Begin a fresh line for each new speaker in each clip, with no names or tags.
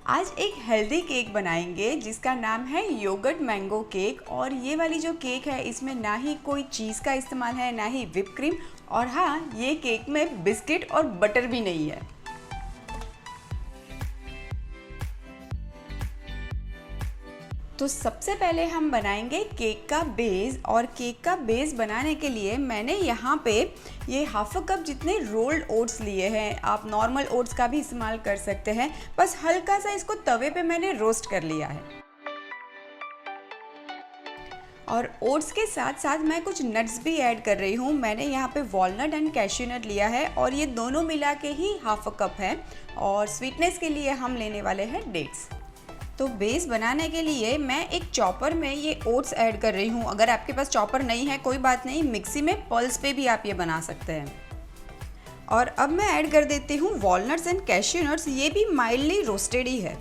आज एक healthy cake बनाएंगे जिसका नाम है योगर्ट मैंगो केक। और ये वाली जो केक है इसमें ना ही कोई चीज़ का इस्तेमाल है ना ही व्हिप क्रीम, और हाँ, ये केक में बिस्किट और बटर भी नहीं है। तो सबसे पहले हम बनाएंगे केक का बेस। और केक का बेस बनाने के लिए मैंने यहाँ पे ये हाफ कप जितने रोल्ड ओट्स लिए हैं। आप नॉर्मल ओट्स का भी इस्तेमाल कर सकते हैं, बस हल्का सा इसको तवे पे मैंने रोस्ट कर लिया है। और ओट्स के साथ साथ मैं कुछ नट्स भी ऐड कर रही हूँ। मैंने यहाँ पे वॉलनट एंड कैश्यू नट लिया है और ये दोनों मिला के ही हाफ कप है। और स्वीटनेस के लिए हम लेने वाले हैं डेट्स। तो बेस बनाने के लिए मैं एक चॉपर में ये ओट्स ऐड कर रही हूँ। अगर आपके पास चॉपर नहीं है कोई बात नहीं, मिक्सी में पल्स पे भी आप ये बना सकते हैं। और अब मैं ऐड कर देती हूँ वॉलनट्स एंड कैश्यू नट्स, ये भी माइल्डली रोस्टेड ही है।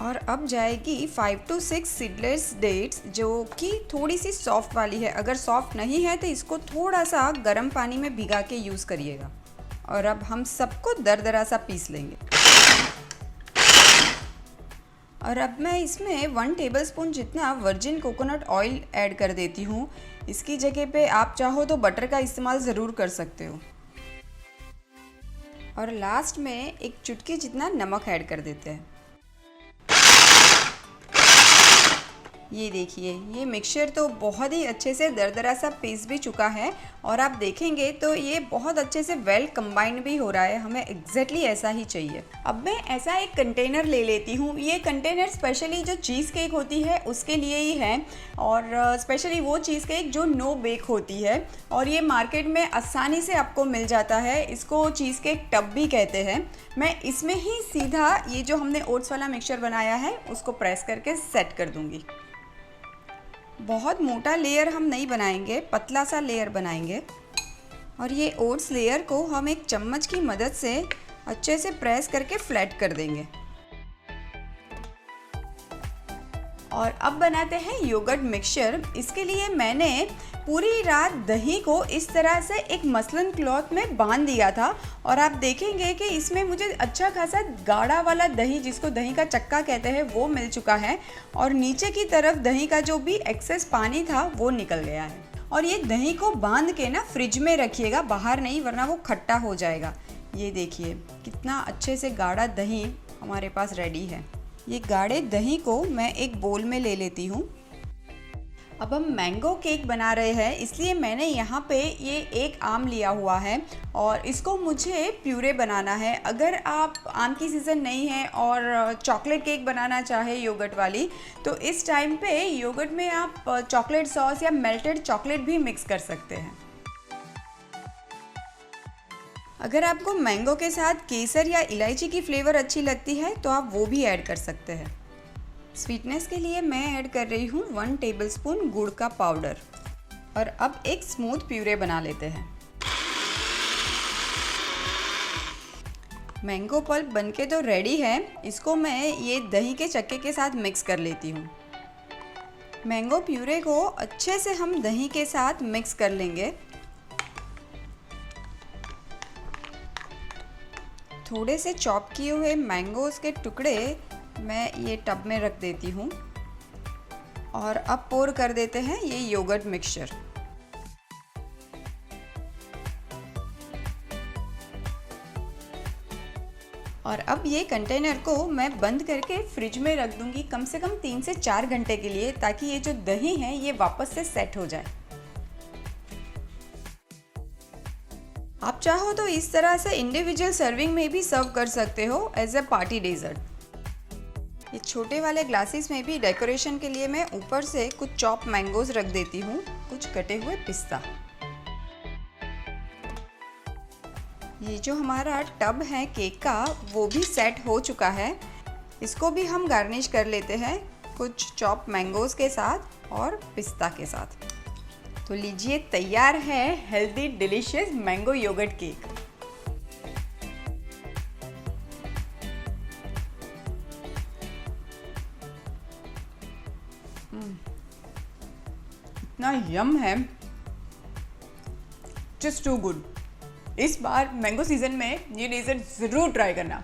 और अब जाएगी 5 to 6 सीडलेस डेट्स, जो कि थोड़ी सी सॉफ्ट वाली है। अगर सॉफ्ट नहीं है तो इसको थोड़ा सा गर्म पानी में भिगा के यूज़ करिएगा। और अब हम सबको दरदरा सा पीस लेंगे। और अब मैं इसमें 1 टेबलस्पून जितना वर्जिन कोकोनट ऑयल ऐड कर देती हूँ। इसकी जगह पे आप चाहो तो बटर का इस्तेमाल ज़रूर कर सकते हो। और लास्ट में एक चुटकी जितना नमक ऐड कर देते हैं। ये देखिए, ये मिक्सचर तो बहुत ही अच्छे से दरदरा सा पीस भी चुका है। और आप देखेंगे तो ये बहुत अच्छे से वेल कंबाइंड भी हो रहा है। हमें एग्जैक्टली ऐसा ही चाहिए। अब मैं ऐसा एक कंटेनर ले लेती हूँ। ये कंटेनर स्पेशली जो चीज़ केक होती है उसके लिए ही है, और स्पेशली वो चीज़ केक जो नो बेक होती है। और ये मार्केट में आसानी से आपको मिल जाता है। इसको चीज़ केक टब भी कहते हैं। मैं इसमें ही सीधा ये जो हमने ओट्स वाला मिक्सचर बनाया है उसको प्रेस करके सेट कर दूँगी। बहुत मोटा लेयर हम नहीं बनाएंगे, पतला सा लेयर बनाएंगे। और ये ओट्स लेयर को हम एक चम्मच की मदद से अच्छे से प्रेस करके फ्लैट कर देंगे। और अब बनाते हैं योगर्ट मिक्सचर। इसके लिए मैंने पूरी रात दही को इस तरह से एक मसलन क्लॉथ में बांध दिया था। और आप देखेंगे कि इसमें मुझे अच्छा खासा गाढ़ा वाला दही, जिसको दही का चक्का कहते हैं, वो मिल चुका है। और नीचे की तरफ दही का जो भी एक्सेस पानी था वो निकल गया है। और ये दही को बांध के ना फ्रिज में रखिएगा, बाहर नहीं, वरना वो खट्टा हो जाएगा। ये देखिए कितना अच्छे से गाढ़ा दही हमारे पास रेडी है। ये गाढ़े दही को मैं एक बोल में ले लेती हूँ। अब हम मैंगो केक बना रहे हैं, इसलिए मैंने यहाँ पे ये एक आम लिया हुआ है और इसको मुझे प्यूरे बनाना है। अगर आप आम की सीज़न नहीं है और चॉकलेट केक बनाना चाहे योगर्ट वाली, तो इस टाइम पे योगर्ट में आप चॉकलेट सॉस या मेल्टेड चॉकलेट भी मिक्स कर सकते हैं। अगर आपको मैंगो के साथ केसर या इलायची की फ्लेवर अच्छी लगती है तो आप वो भी ऐड कर सकते हैं। स्वीटनेस के लिए मैं ऐड कर रही हूँ 1 टेबलस्पून गुड़ का पाउडर। और अब एक स्मूथ प्यूरे बना लेते हैं। मैंगो पल्प बनके तो रेडी है। इसको मैं ये दही के चक्के के साथ मिक्स कर लेती हूँ। मैंगो प्यूरे को अच्छे से हम दही के साथ मिक्स कर लेंगे। थोड़े से चॉप किए हुए मैंगोज़ के टुकड़े मैं ये टब में रख देती हूँ। और अब पोर कर देते हैं ये योगर्ट मिक्सचर। और अब ये कंटेनर को मैं बंद करके फ्रिज में रख दूँगी कम से कम 3 से 4 घंटे के लिए, ताकि ये जो दही है ये वापस से सेट हो जाए। आप चाहो तो इस तरह से इंडिविजुअल सर्विंग में भी सर्व कर सकते हो एज ए पार्टी डेजर्ट। ये छोटे वाले ग्लासेस में भी डेकोरेशन के लिए मैं ऊपर से कुछ चॉप मैंगोज रख देती हूँ, कुछ कटे हुए पिस्ता। ये जो हमारा टब है केक का वो भी सेट हो चुका है। इसको भी हम गार्निश कर लेते हैं कुछ चॉप मैंगोज के साथ और पिस्ता के साथ। तो लीजिए, तैयार है healthy delicious mango yogurt cake. इतना यम है, जस्ट टू गुड। इस बार मैंगो सीजन में ये डेजर्ट ज़रूर ट्राई करना।